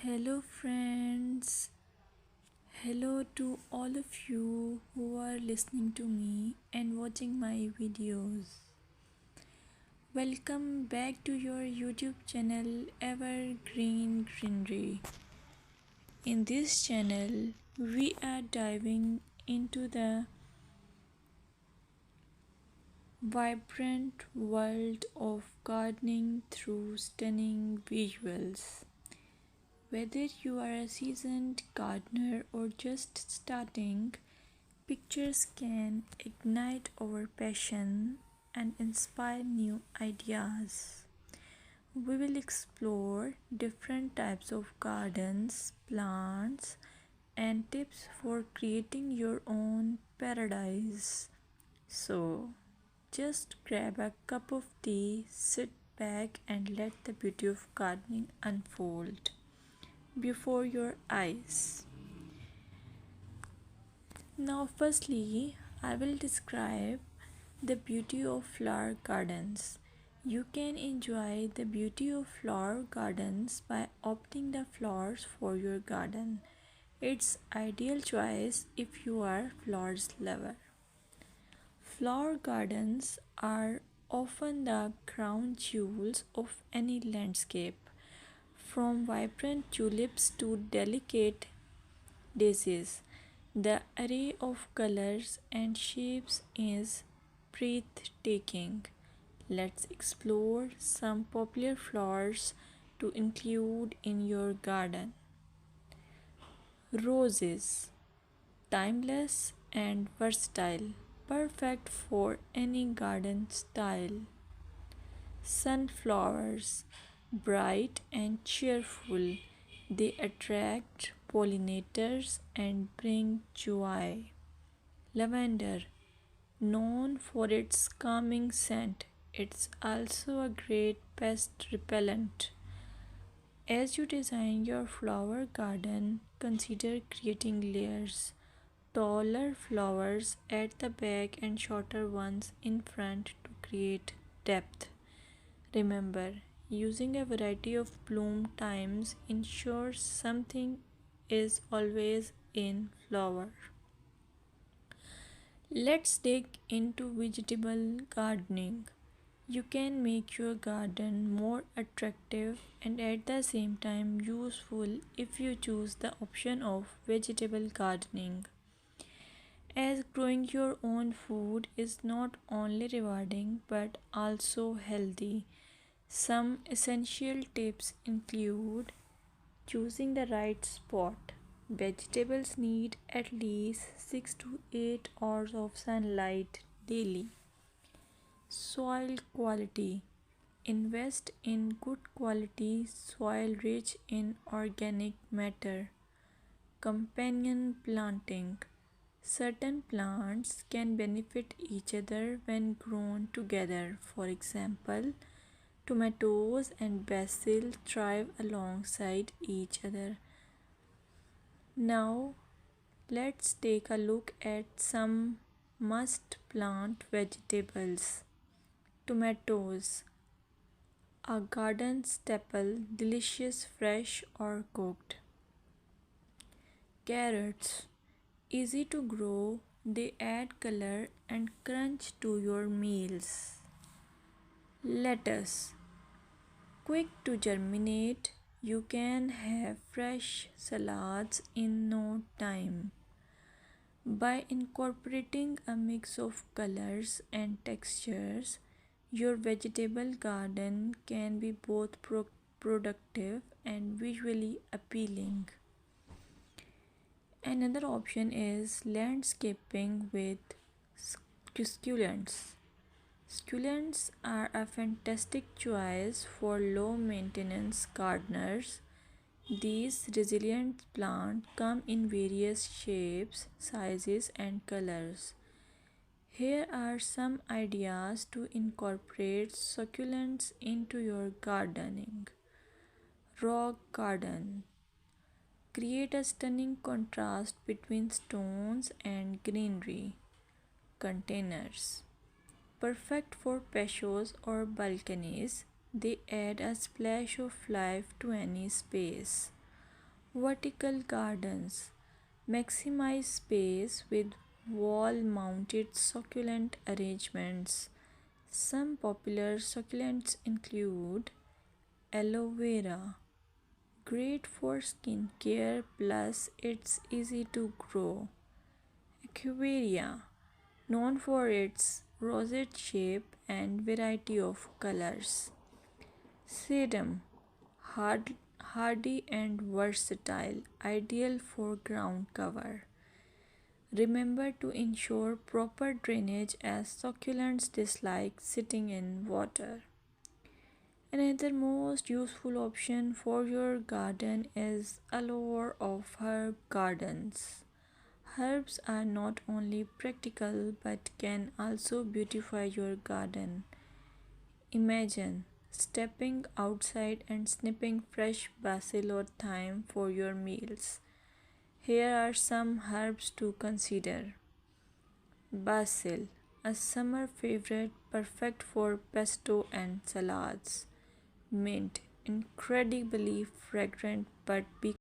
Hello, friends. Hello to all of you who are listening to me and watching my videos. Welcome back to your YouTube channel Evergreen Greenery. In this channel, we are diving into the vibrant world of gardening through stunning visuals. Whether you are a seasoned gardener or just starting, pictures can ignite our passion and inspire new ideas. We will explore different types of gardens, plants, and tips for creating your own paradise. So, just grab a cup of tea, sit back, and let the beauty of gardening unfold before your eyes. Now, firstly, I will describe the beauty of flower gardens. You can enjoy the beauty of flower gardens by opting the flowers for your garden. It's ideal choice if you are flowers lover. Flower gardens are often the crown jewels of any landscape, from vibrant tulips to delicate daisies. The array of colors and shapes is breathtaking. Let's explore some popular flowers to include in your garden. Roses, timeless and versatile, perfect for any garden style. Sunflowers, bright and cheerful, they attract pollinators and bring joy. Lavender, known for its calming scent, it's also a great pest repellent. As you design your flower garden, consider creating layers. Taller flowers at the back and shorter ones in front to create depth. Remember, using a variety of bloom times ensures something is always in flower. Let's dig into vegetable gardening. You can make your garden more attractive and at the same time useful if you choose the option of vegetable gardening. As growing your own food is not only rewarding but also healthy. Some essential tips include choosing the right spot. Vegetables need at least 6 to 8 hours of sunlight daily. Soil quality. Invest in good quality soil rich in organic matter. Companion planting. Certain plants can benefit each other when grown together. For example, tomatoes and basil thrive alongside each other. Now, let's take a look at some must plant vegetables. Tomatoes, a garden staple, delicious fresh or cooked. Carrots, easy to grow, they add color and crunch to your meals. Lettuce, quick to germinate, you can have fresh salads in no time. By incorporating a mix of colors and textures, your vegetable garden can be both productive and visually appealing. Another option is landscaping with succulents. Succulents are a fantastic choice for low maintenance gardeners. These resilient plants come in various shapes, sizes, and colors. Here are some ideas to incorporate succulents into your gardening. Rock garden. Create a stunning contrast between stones and greenery. Containers. Perfect for patios or balconies, they add a splash of life to any space. Vertical gardens maximize space with wall mounted succulent arrangements. Some popular succulents include aloe vera, great for skin care plus it's easy to grow. Echeveria, known for its rosette shape and variety of colors. Sedum, hardy and versatile, ideal for ground cover. Remember to ensure proper drainage as succulents dislike sitting in water. Another most useful option for your garden is allure of herb gardens. Herbs are not only practical but can also beautify your garden. Imagine stepping outside and snipping fresh basil or thyme for your meals. Here are some herbs to consider. Basil, a summer favorite perfect for pesto and salads. Mint, incredibly fragrant but be